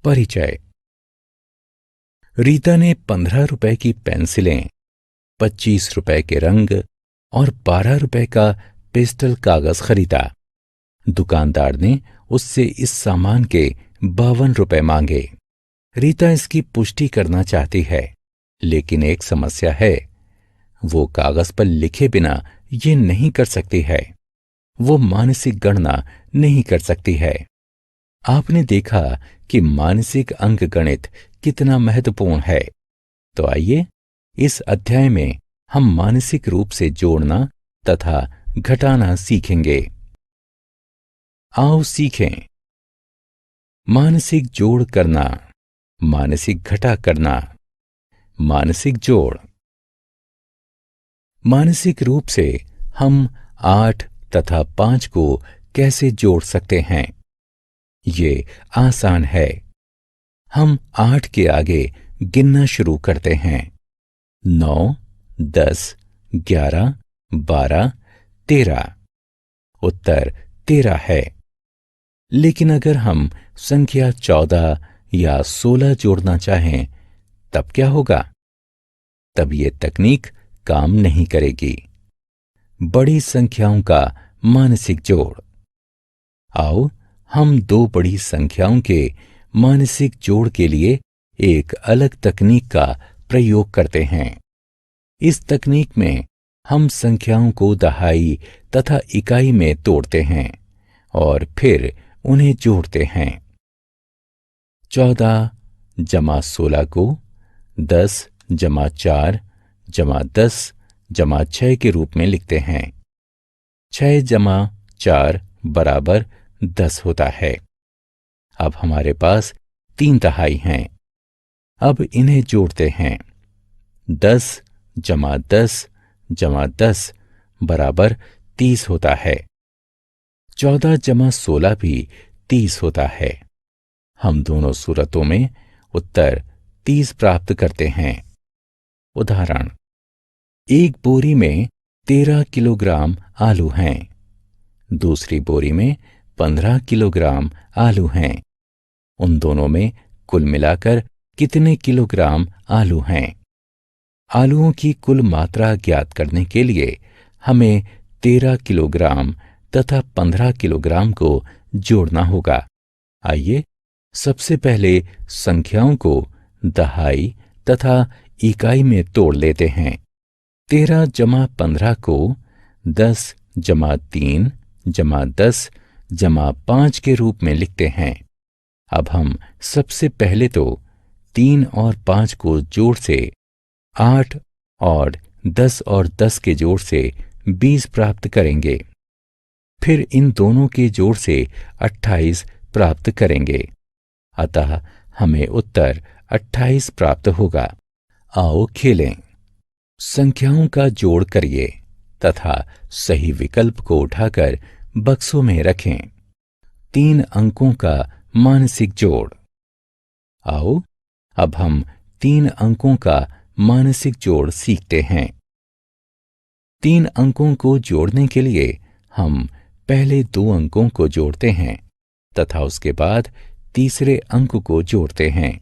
परिचय। रीता ने 15 रुपए की पेंसिलें, 25 रुपए के रंग और 12 रुपए का पेस्टल कागज खरीदा। दुकानदार ने उससे इस सामान के 52 रुपए मांगे। रीता इसकी पुष्टि करना चाहती है, लेकिन एक समस्या है। वो कागज पर लिखे बिना ये नहीं कर सकती है। वो मानसिक गणना नहीं कर सकती है। आपने देखा कि मानसिक अंकगणित कितना महत्वपूर्ण है। तो आइए इस अध्याय में हम मानसिक रूप से जोड़ना तथा घटाना सीखेंगे। आओ सीखें। मानसिक जोड़ करना, मानसिक घटा करना, मानसिक जोड़। मानसिक रूप से हम 8 तथा 5 को कैसे जोड़ सकते हैं? ये आसान है। हम 8 के आगे गिनना शुरू करते हैं। 9, 10, 11, 12, 13। उत्तर 13 है। लेकिन अगर हम संख्या 14 या 16 जोड़ना चाहें, तब क्या होगा? तब ये तकनीक काम नहीं करेगी। बड़ी संख्याओं का मानसिक जोड़। आओ हम दो बड़ी संख्याओं के मानसिक जोड़ के लिए एक अलग तकनीक का प्रयोग करते हैं। इस तकनीक में हम संख्याओं को दहाई तथा इकाई में तोड़ते हैं और फिर उन्हें जोड़ते हैं। 14 जमा 16 को 10 जमा 4 जमा 10 जमा 6 के रूप में लिखते हैं। 6 जमा 4 बराबर 10 होता है। अब हमारे पास 3 दहाई हैं। अब इन्हें जोड़ते हैं। 10 जमा 10 जमा 10 बराबर 30 होता है। 14 जमा 16 भी 30 होता है। हम दोनों सूरतों में उत्तर 30 प्राप्त करते हैं। उदाहरण, एक बोरी में 13 किलोग्राम आलू हैं। दूसरी बोरी में 15 किलोग्राम आलू हैं। उन दोनों में कुल मिलाकर कितने किलोग्राम आलू हैं? आलूओं की कुल मात्रा ज्ञात करने के लिए हमें 13 किलोग्राम तथा 15 किलोग्राम को जोड़ना होगा। आइए सबसे पहले संख्याओं को दहाई तथा इकाई में तोड़ लेते हैं। 13 जमा 15 को 10 जमा 3 जमा 10 जमा 5 के रूप में लिखते हैं। अब हम सबसे पहले तो 3 और 5 को जोड़ से 8 और 10 और 10 के जोड़ से 20 प्राप्त करेंगे। फिर इन दोनों के जोड़ से 28 प्राप्त करेंगे। अतः हमें उत्तर 28 प्राप्त होगा। आओ खेलें। संख्याओं का जोड़ करिए तथा सही विकल्प को उठाकर बक्सों में रखें। 3 अंकों का मानसिक जोड़। आओ अब हम 3 अंकों का मानसिक जोड़ सीखते हैं। 3 अंकों को जोड़ने के लिए हम पहले 2 अंकों को जोड़ते हैं तथा उसके बाद तीसरे अंक को जोड़ते हैं।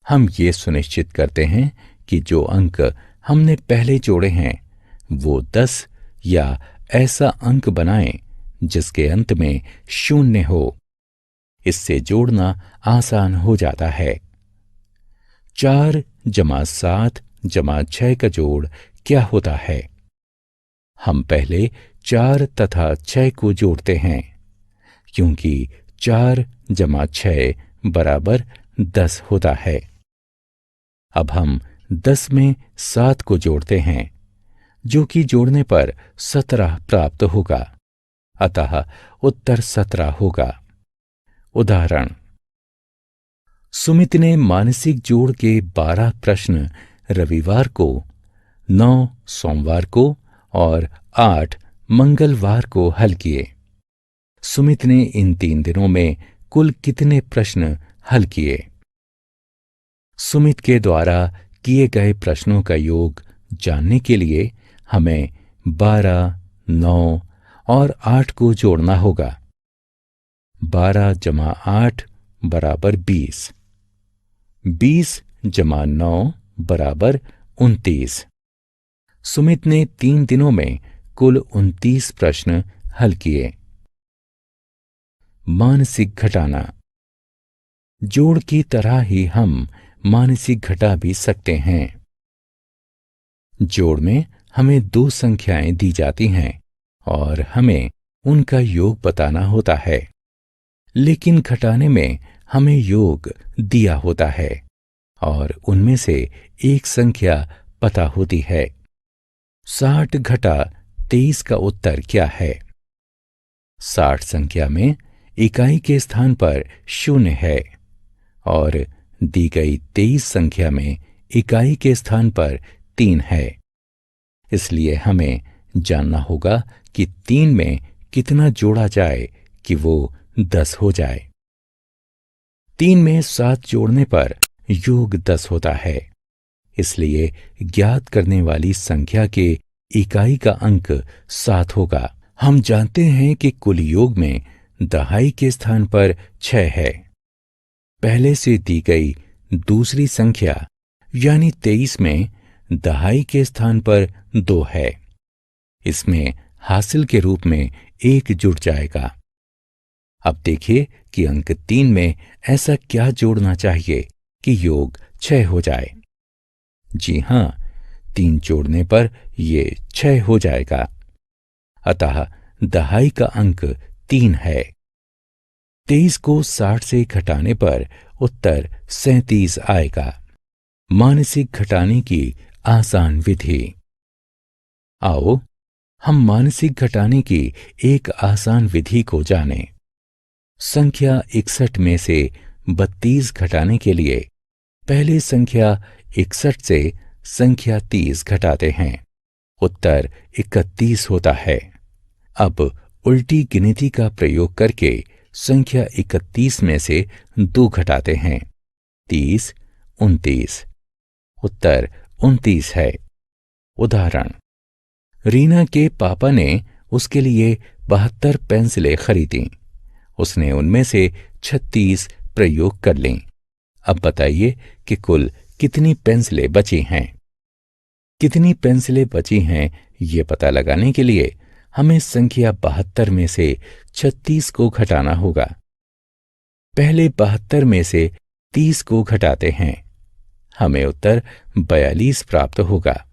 हम ये सुनिश्चित करते हैं कि जो अंक हमने पहले जोड़े हैं वो 10 या ऐसा अंक बनाएं जिसके अंत में 0 हो। इससे जोड़ना आसान हो जाता है। 4 जमा 7 जमा 6 का जोड़ क्या होता है? हम पहले 4 तथा 6 को जोड़ते हैं, क्योंकि 4 जमा 6 बराबर 10 होता है। अब हम 10 में 7 को जोड़ते हैं, जो कि जोड़ने पर 17 प्राप्त होगा। अतः उत्तर 17 होगा। उदाहरण, सुमित ने मानसिक जोड़ के 12 प्रश्न रविवार को, 9 सोमवार को और 8 मंगलवार को हल किए। सुमित ने इन 3 दिनों में कुल कितने प्रश्न हल किए? सुमित के द्वारा किए गए प्रश्नों का योग जानने के लिए हमें 12, 9 और 8 को जोड़ना होगा। 12 जमा 8 बराबर 20। 20 जमा 9 बराबर 29। सुमित ने 3 दिनों में कुल 29 प्रश्न हल किए। मानसिक घटाना। जोड़ की तरह ही हम मानसिक घटा भी सकते हैं। जोड़ में हमें 2 संख्याएं दी जाती हैं और हमें उनका योग बताना होता है, लेकिन घटाने में हमें योग दिया होता है और उनमें से एक संख्या पता होती है। 60 घटा 23 का उत्तर क्या है? 60 संख्या में इकाई के स्थान पर 0 है और दी गई 23 संख्या में इकाई के स्थान पर 3 है। इसलिए हमें जानना होगा कि 3 में कितना जोड़ा जाए कि वो 10 हो जाए। 3 में 7 जोड़ने पर योग 10 होता है। इसलिए ज्ञात करने वाली संख्या के इकाई का अंक 7 होगा। हम जानते हैं कि कुल योग में दहाई के स्थान पर 6 है। पहले से दी गई दूसरी संख्या यानी 23 में दहाई के स्थान पर 2 है। इसमें हासिल के रूप में 1 जुड़ जाएगा। अब देखिए कि अंक 3 में ऐसा क्या जोड़ना चाहिए कि योग 6 हो जाए। जी हां, 3 जोड़ने पर ये 6 हो जाएगा। अतः दहाई का अंक 3 है। 23 को 60 से घटाने पर उत्तर 37 आएगा। मानसिक घटाने की आसान विधि। आओ हम मानसिक घटाने की एक आसान विधि को जानें। संख्या 61 में से 32 घटाने के लिए पहले संख्या 61 से संख्या 30 घटाते हैं। उत्तर 31 होता है। अब उल्टी गिनती का प्रयोग करके संख्या 31 में से 2 घटाते हैं। 30, 29। उत्तर 29 है। उदाहरण, रीना के पापा ने उसके लिए 72 पेंसिलें खरीदी। उसने उनमें से 36 प्रयोग कर लीं। अब बताइए कि कुल कितनी पेंसिलें बची हैं। कितनी पेंसिलें बची हैं ये पता लगाने के लिए हमें संख्या 72 में से 36 को घटाना होगा। पहले 72 में से 30 को घटाते हैं। हमें उत्तर 42 प्राप्त होगा।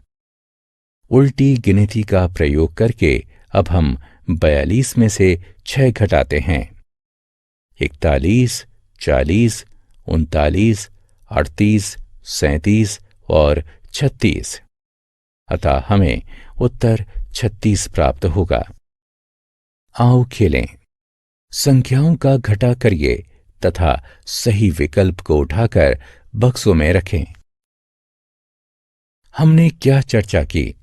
उल्टी गिनती का प्रयोग करके अब हम 42 में से 6 घटाते हैं। 41, 40, 39, 38, 37 और 36। अतः हमें उत्तर 36 प्राप्त होगा। आओ खेलें। संख्याओं का घटा करिए तथा सही विकल्प को उठाकर बक्सों में रखें। हमने क्या चर्चा की?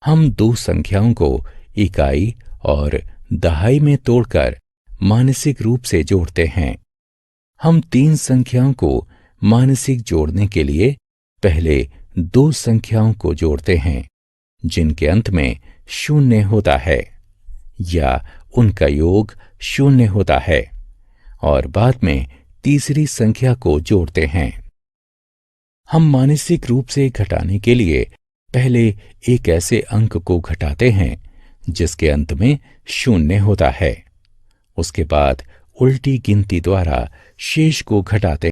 हम 2 संख्याओं को इकाई और दहाई में तोड़कर मानसिक रूप से जोड़ते हैं। हम 3 संख्याओं को मानसिक जोड़ने के लिए पहले 2 संख्याओं को जोड़ते हैं जिनके अंत में 0 होता है या उनका योग 0 होता है और बाद में तीसरी संख्या को जोड़ते हैं। हम मानसिक रूप से घटाने के लिए पहले एक ऐसे अंक को घटाते हैं जिसके अंत में 0 होता है। उसके बाद उल्टी गिनती द्वारा शेष को घटाते